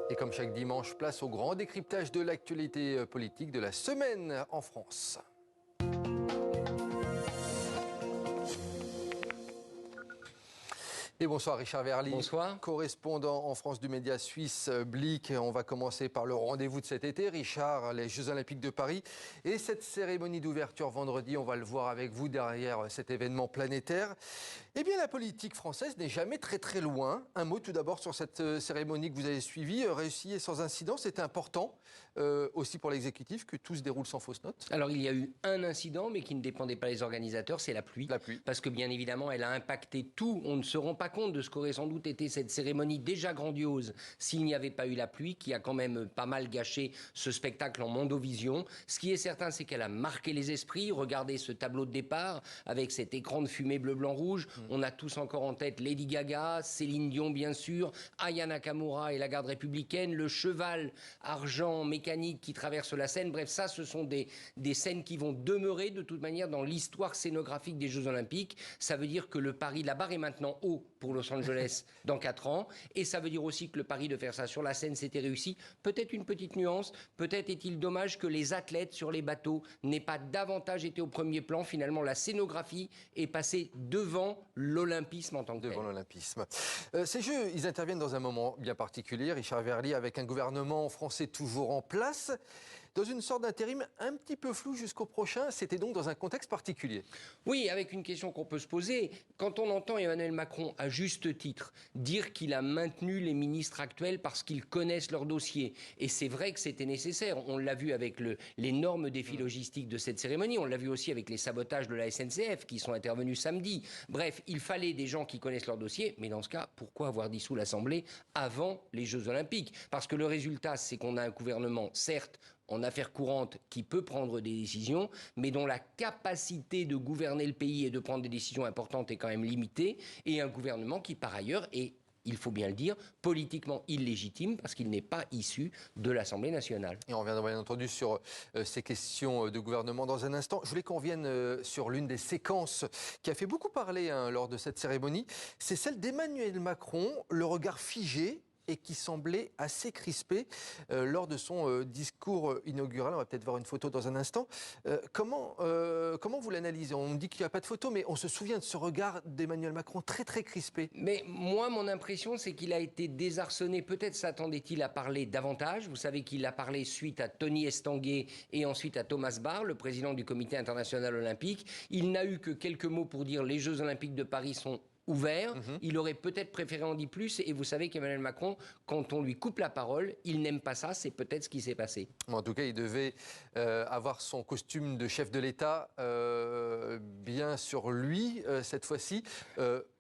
Et comme chaque dimanche, place au grand décryptage de l'actualité politique de la semaine en France. Et bonsoir Richard Verly, bonsoir. Correspondant en France du média suisse Blick. On va commencer par le rendez-vous de cet été, Richard, les Jeux Olympiques de Paris. Et cette cérémonie d'ouverture vendredi, on va le voir avec vous derrière cet événement planétaire. Eh bien, la politique française n'est jamais très loin. Un mot tout d'abord sur cette cérémonie que vous avez suivie, réussie et sans incident. C'était important aussi pour l'exécutif que tout se déroule sans fausse note. Alors il y a eu un incident, mais qui ne dépendait pas des organisateurs, c'est la pluie. La pluie. Parce que bien évidemment, elle a impacté tout. On ne se rend pas compte de ce qu'aurait sans doute été cette cérémonie déjà grandiose s'il n'y avait pas eu la pluie, qui a quand même pas mal gâché ce spectacle en mondovision. Ce qui est certain, c'est qu'elle a marqué les esprits. Regardez ce tableau de départ avec cet écran de fumée bleu, blanc, rouge. On a tous encore en tête Lady Gaga, Céline Dion bien sûr, Aya Nakamura et la garde républicaine, le cheval argent mécanique qui traverse la Seine. Bref, ça, ce sont des scènes qui vont demeurer de toute manière dans l'histoire scénographique des Jeux Olympiques. Ça veut dire que le pari, la barre est maintenant haut pour Los Angeles dans 4 ans. Et ça veut dire aussi que le pari de faire ça sur la Seine, c'était réussi. Peut-être une petite nuance, peut-être est-il dommage que les athlètes sur les bateaux n'aient pas davantage été au premier plan. Finalement, la scénographie est passée devant l'olympisme en tant que tel. Devant l'olympisme. Ces Jeux, ils interviennent dans un moment bien particulier, Richard Verly, avec un gouvernement français toujours en place, dans une sorte d'intérim un petit peu flou jusqu'au prochain. C'était donc dans un contexte particulier. Oui, avec une question qu'on peut se poser. Quand on entend Emmanuel Macron, à juste titre, dire qu'il a maintenu les ministres actuels parce qu'ils connaissent leur dossier, et c'est vrai que c'était nécessaire. On l'a vu avec l'énorme défi logistique de cette cérémonie, on l'a vu aussi avec les sabotages de la SNCF qui sont intervenus samedi. Bref, il fallait des gens qui connaissent leur dossier, mais dans ce cas, pourquoi avoir dissous l'Assemblée avant les Jeux Olympiques? Parce que le résultat, c'est qu'on a un gouvernement, certes, en affaires courantes, qui peut prendre des décisions, mais dont la capacité de gouverner le pays et de prendre des décisions importantes est quand même limitée, et un gouvernement qui, par ailleurs, est, il faut bien le dire, politiquement illégitime, parce qu'il n'est pas issu de l'Assemblée nationale. Et on reviendra bien entendu sur ces questions de gouvernement dans un instant. Je voulais qu'on revienne sur l'une des séquences qui a fait beaucoup parler lors de cette cérémonie. C'est celle d'Emmanuel Macron, le regard figé, et qui semblait assez crispé lors de son discours inaugural. On va peut-être voir une photo dans un instant. Comment vous l'analysez? On me dit qu'il n'y a pas de photo, mais on se souvient de ce regard d'Emmanuel Macron très crispé. Mais moi, mon impression, c'est qu'il a été désarçonné. Peut-être s'attendait-il à parler davantage. Vous savez qu'il a parlé suite à Tony Estanguet et ensuite à Thomas Bach, le président du Comité international olympique. Il n'a eu que quelques mots pour dire les Jeux olympiques de Paris sont ouvert, il aurait peut-être préféré en dire plus, et vous savez qu'Emmanuel Macron, quand on lui coupe la parole, il n'aime pas ça, c'est peut-être ce qui s'est passé. En tout cas, il devait avoir son costume de chef de l'État bien sur lui, cette fois-ci,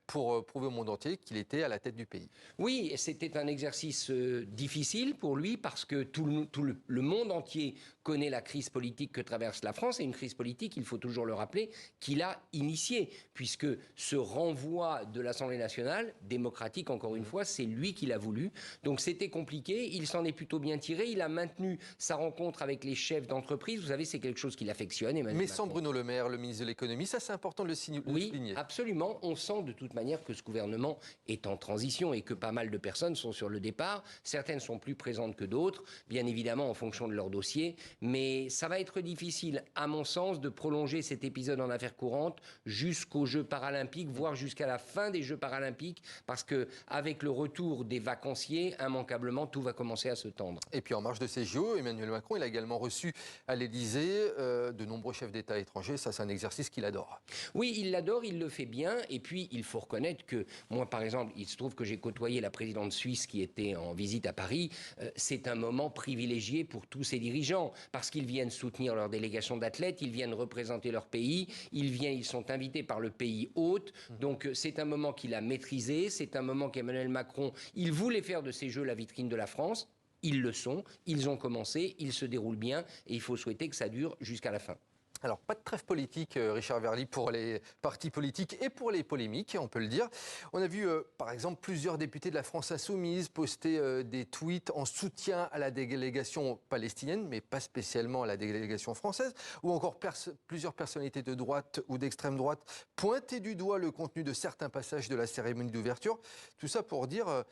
pour prouver au monde entier qu'il était à la tête du pays. Oui, c'était un exercice difficile pour lui, parce que tout le monde entier connaît la crise politique que traverse la France, et une crise politique, il faut toujours le rappeler, qu'il a initiée, puisque ce renvoi de l'Assemblée nationale, démocratique encore une fois, c'est lui qui l'a voulu. Donc c'était compliqué, il s'en est plutôt bien tiré, il a maintenu sa rencontre avec les chefs d'entreprise, vous savez, c'est quelque chose qu'il affectionne. Emmanuel Mais Macron. Sans Bruno Le Maire, le ministre de l'économie, ça c'est important de le souligner. Oui, absolument, on sent de toute manière que ce gouvernement est en transition et que pas mal de personnes sont sur le départ. Certaines sont plus présentes que d'autres, bien évidemment en fonction de leur dossier, mais ça va être difficile, à mon sens, de prolonger cet épisode en affaires courantes jusqu'aux Jeux paralympiques, voire jusqu'à la fin des Jeux paralympiques, parce que avec le retour des vacanciers, immanquablement, tout va commencer à se tendre. Et puis en marge de ces JO, Emmanuel Macron, il a également reçu à l'Élysée de nombreux chefs d'État étrangers. Ça, c'est un exercice qu'il adore. Oui, il l'adore, il le fait bien, et puis il faut reconnaître que moi, par exemple, il se trouve que j'ai côtoyé la présidente suisse qui était en visite à Paris. C'est un moment privilégié pour tous ces dirigeants, parce qu'ils viennent soutenir leur délégation d'athlètes, ils viennent représenter leur pays, ils sont invités par le pays hôte. Donc c'est un moment qu'il a maîtrisé, c'est un moment qu'Emmanuel Macron, il voulait faire de ces Jeux la vitrine de la France. Ils le sont, ils ont commencé, ils se déroulent bien, et il faut souhaiter que ça dure jusqu'à la fin. Alors, pas de trêve politique, Richard Verly, pour les partis politiques et pour les polémiques, on peut le dire. On a vu, par exemple, plusieurs députés de la France Insoumise poster des tweets en soutien à la délégation palestinienne, mais pas spécialement à la délégation française, ou encore plusieurs personnalités de droite ou d'extrême droite pointer du doigt le contenu de certains passages de la cérémonie d'ouverture. Tout ça pour dire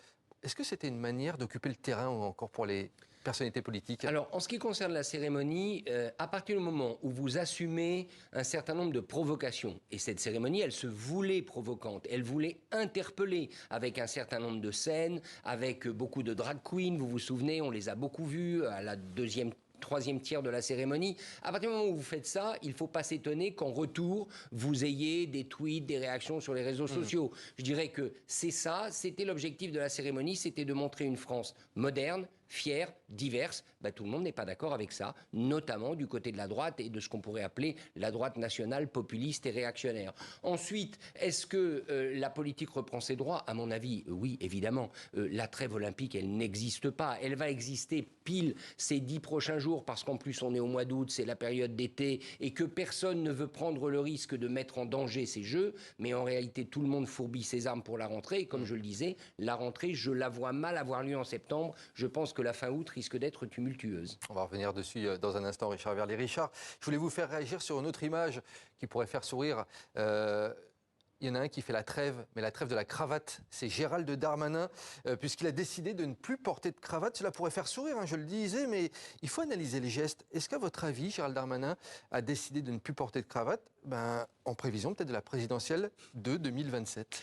Est-ce que c'était une manière d'occuper le terrain encore pour les personnalités politiques? Alors, en ce qui concerne la cérémonie, à partir du moment où vous assumez un certain nombre de provocations, et cette cérémonie, elle se voulait provocante, elle voulait interpeller avec un certain nombre de scènes, avec beaucoup de drag queens, vous vous souvenez, on les a beaucoup vues à la troisième tiers de la cérémonie. À partir du moment où vous faites ça, il ne faut pas s'étonner qu'en retour, vous ayez des tweets, des réactions sur les réseaux sociaux. Je dirais que c'est ça, c'était l'objectif de la cérémonie, c'était de montrer une France moderne, fière, diverse. Tout le monde n'est pas d'accord avec ça, notamment du côté de la droite et de ce qu'on pourrait appeler la droite nationale populiste et réactionnaire. Ensuite, est-ce que la politique reprend ses droits? À mon avis, oui, évidemment. La trêve olympique, elle n'existe pas. Elle va exister pile ces 10 prochains jours parce qu'en plus on est au mois d'août, c'est la période d'été et que personne ne veut prendre le risque de mettre en danger ces Jeux. Mais en réalité, tout le monde fourbit ses armes pour la rentrée. Et comme je le disais, la rentrée, je la vois mal avoir lieu en septembre. Je pense que la fin août risque d'être tumultueuse. On va revenir dessus dans un instant, Richard Verlet. Richard, je voulais vous faire réagir sur une autre image qui pourrait faire sourire. Il y en a un qui fait la trêve, mais la trêve de la cravate, c'est Gérald Darmanin, puisqu'il a décidé de ne plus porter de cravate. Cela pourrait faire sourire, je le disais, mais il faut analyser les gestes. Est-ce qu'à votre avis, Gérald Darmanin a décidé de ne plus porter de cravate en prévision peut-être de la présidentielle de 2027 ?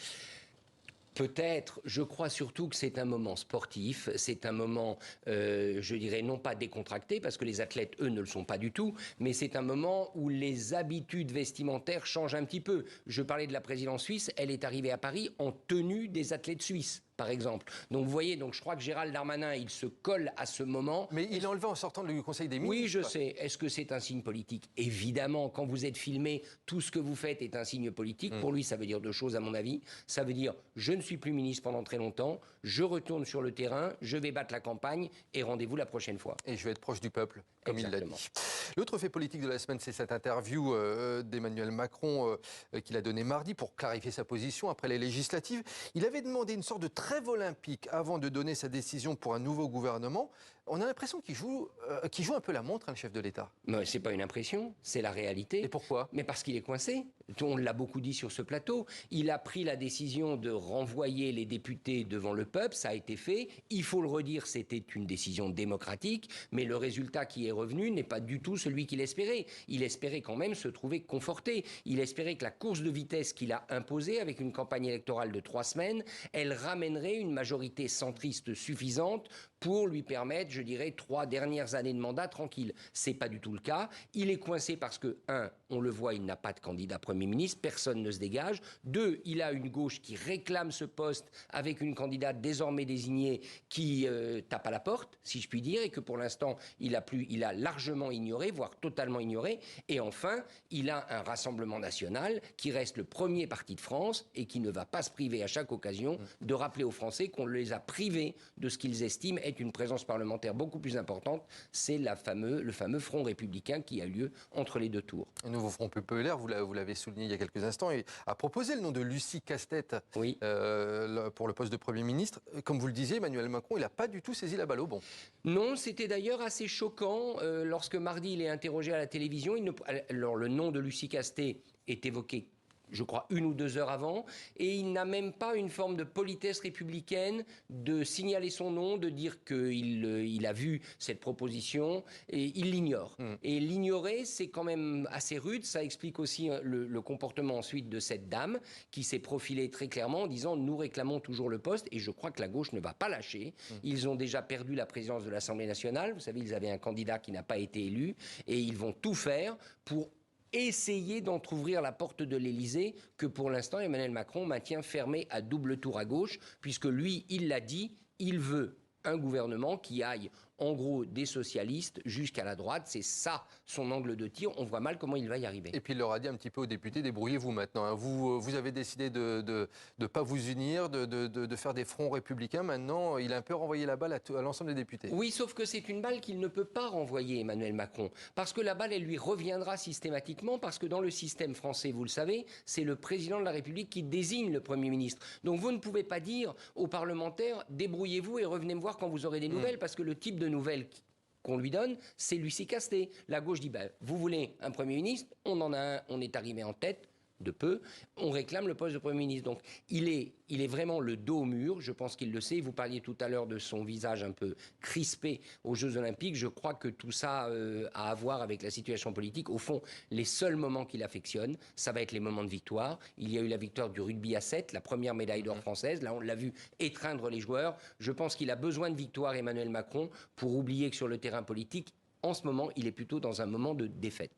Peut-être, je crois surtout que c'est un moment sportif, c'est un moment, je dirais, non pas décontracté, parce que les athlètes, eux, ne le sont pas du tout, mais c'est un moment où les habitudes vestimentaires changent un petit peu. Je parlais de la présidence suisse, elle est arrivée à Paris en tenue des athlètes suisses, par exemple. Donc vous voyez, je crois que Gérald Darmanin, il se colle à ce moment. Mais il l'a enlevé en sortant du Conseil des ministres. Oui, je sais. Est-ce que c'est un signe politique? Évidemment, quand vous êtes filmé, tout ce que vous faites est un signe politique. Pour lui, ça veut dire deux choses, à mon avis. Ça veut dire, je ne suis plus ministre pendant très longtemps, je retourne sur le terrain, je vais battre la campagne et rendez-vous la prochaine fois. Et je vais être proche du peuple, comme Exactement. il l'a dit. L'autre fait politique de la semaine, c'est cette interview d'Emmanuel Macron qu'il a donnée mardi pour clarifier sa position après les législatives. Il avait demandé une sorte de trêve olympique avant de donner sa décision pour un nouveau gouvernement. On a l'impression qu'il joue un peu la montre, le chef de l'État. Mais c'est pas une impression, c'est la réalité. Et pourquoi? Mais parce qu'il est coincé. On l'a beaucoup dit sur ce plateau. Il a pris la décision de renvoyer les députés devant le peuple. Ça a été fait. Il faut le redire, c'était une décision démocratique. Mais le résultat qui est revenu n'est pas du tout celui qu'il espérait. Il espérait quand même se trouver conforté. Il espérait que la course de vitesse qu'il a imposée avec une campagne électorale de 3 semaines, elle ramènerait une majorité centriste suffisante pour lui permettre, je dirais, 3 dernières années de mandat tranquille. C'est pas du tout le cas. Il est coincé parce que, 1, on le voit, il n'a pas de candidat Premier ministre, personne ne se dégage. 2, il a une gauche qui réclame ce poste avec une candidate désormais désignée qui tape à la porte, si je puis dire, et que pour l'instant, il a largement ignoré, voire totalement ignoré. Et enfin, il a un Rassemblement national qui reste le premier parti de France et qui ne va pas se priver à chaque occasion de rappeler aux Français qu'on les a privés de ce qu'ils estiment être une présence parlementaire beaucoup plus importante. C'est le fameux front républicain qui a lieu entre les deux tours. Un nouveau Front populaire, vous l'avez souligné il y a quelques instants, et a proposé le nom de Lucie Casse-Tête Oui. pour le poste de Premier ministre. Comme vous le disiez, Emmanuel Macron, il n'a pas du tout saisi la balle au bon. Non, c'était d'ailleurs assez choquant. Lorsque mardi, il est interrogé à la télévision, alors, le nom de Lucie Casse-Tête est évoqué, je crois, 1 ou 2 heures avant, et il n'a même pas une forme de politesse républicaine de signaler son nom, de dire qu'il a vu cette proposition, et il l'ignore. Et l'ignorer, c'est quand même assez rude. Ça explique aussi le comportement ensuite de cette dame, qui s'est profilée très clairement en disant « nous réclamons toujours le poste », et je crois que la gauche ne va pas lâcher. Ils ont déjà perdu la présidence de l'Assemblée nationale. Vous savez, ils avaient un candidat qui n'a pas été élu, et ils vont tout faire pour essayer d'entrouvrir la porte de l'Élysée que pour l'instant Emmanuel Macron maintient fermée à double tour à gauche, puisque lui, il l'a dit, il veut un gouvernement qui aille en gros des socialistes jusqu'à la droite. C'est ça son angle de tir. On voit mal comment il va y arriver. Et puis il leur a dit un petit peu aux députés, débrouillez-vous maintenant. Hein. Vous avez décidé de ne pas vous unir, de faire des fronts républicains. Maintenant, il a un peu renvoyé la balle à l'ensemble des députés. Oui, sauf que c'est une balle qu'il ne peut pas renvoyer, Emmanuel Macron. Parce que la balle, elle lui reviendra systématiquement, parce que dans le système français, vous le savez, c'est le président de la République qui désigne le Premier ministre. Donc vous ne pouvez pas dire aux parlementaires, débrouillez-vous et revenez me voir quand vous aurez des nouvelles, parce que le type de nouvelles qu'on lui donne, c'est Lucie Casse-Tête. La gauche dit, vous voulez un Premier ministre, on en a un, on est arrivé en tête, de peu, on réclame le poste de Premier ministre. Donc il est vraiment le dos au mur, je pense qu'il le sait. Vous parliez tout à l'heure de son visage un peu crispé aux Jeux Olympiques. Je crois que tout ça a à voir avec la situation politique. Au fond, les seuls moments qu'il affectionne, ça va être les moments de victoire. Il y a eu la victoire du rugby à 7, la première médaille d'or française. Là, on l'a vu étreindre les joueurs. Je pense qu'il a besoin de victoire, Emmanuel Macron, pour oublier que sur le terrain politique, en ce moment, il est plutôt dans un moment de défaite.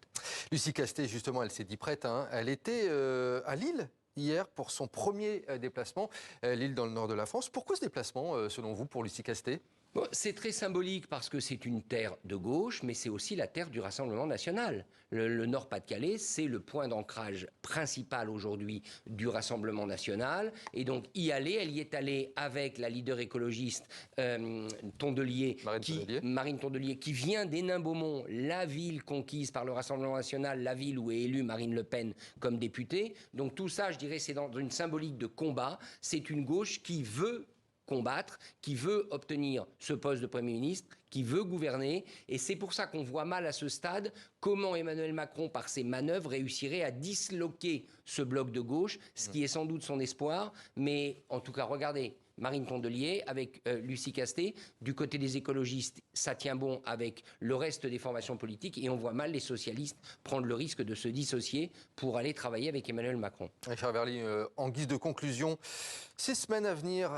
Lucie Castet, justement, elle s'est dit prête. Hein. Elle était à Lille hier pour son premier déplacement. Lille dans le nord de la France. Pourquoi ce déplacement, selon vous, pour Lucie Castet ? Bon, c'est très symbolique parce que c'est une terre de gauche, mais c'est aussi la terre du Rassemblement national. Le Nord-Pas-de-Calais, c'est le point d'ancrage principal aujourd'hui du Rassemblement national. Et donc, elle y est allée avec la leader écologiste Marine Tondelier, qui vient d'Hénin-Beaumont, la ville conquise par le Rassemblement national, la ville où est élue Marine Le Pen comme députée. Donc tout ça, je dirais, c'est dans une symbolique de combat. C'est une gauche qui veut combattre, qui veut obtenir ce poste de Premier ministre, qui veut gouverner. Et c'est pour ça qu'on voit mal à ce stade comment Emmanuel Macron, par ses manœuvres, réussirait à disloquer ce bloc de gauche, ce qui est sans doute son espoir. Mais en tout cas, regardez, Marine Tondelier avec Lucie Castet. Du côté des écologistes, ça tient bon avec le reste des formations politiques. Et on voit mal les socialistes prendre le risque de se dissocier pour aller travailler avec Emmanuel Macron. Richard Verly, en guise de conclusion, 6 semaines à venir...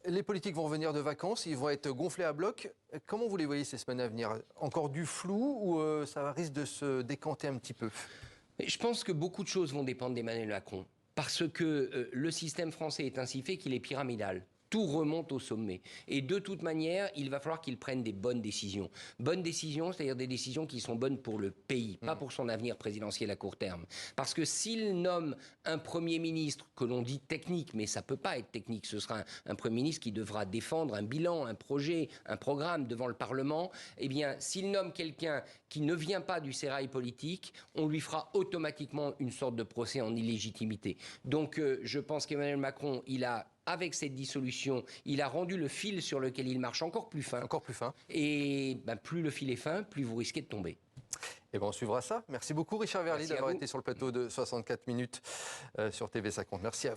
Les politiques vont revenir de vacances, ils vont être gonflés à bloc. Comment vous les voyez ces semaines à venir ? Encore du flou ou ça risque de se décanter un petit peu ? Je pense que beaucoup de choses vont dépendre d'Emmanuel Macron. Parce que le système français est ainsi fait qu'il est pyramidal. Tout remonte au sommet. Et de toute manière, il va falloir qu'il prenne des bonnes décisions. Bonnes décisions, c'est-à-dire des décisions qui sont bonnes pour le pays, pas pour son avenir présidentiel à court terme. Parce que s'il nomme un Premier ministre, que l'on dit technique, mais ça ne peut pas être technique, ce sera un Premier ministre qui devra défendre un bilan, un projet, un programme devant le Parlement, eh bien, s'il nomme quelqu'un qui ne vient pas du sérail politique, on lui fera automatiquement une sorte de procès en illégitimité. Donc, je pense qu'Emmanuel Macron, avec cette dissolution, il a rendu le fil sur lequel il marche encore plus fin. Encore plus fin. Et plus le fil est fin, plus vous risquez de tomber. Et on suivra ça. Merci beaucoup Richard Verly d'avoir été sur le plateau de 64 minutes sur TV50. Merci à vous.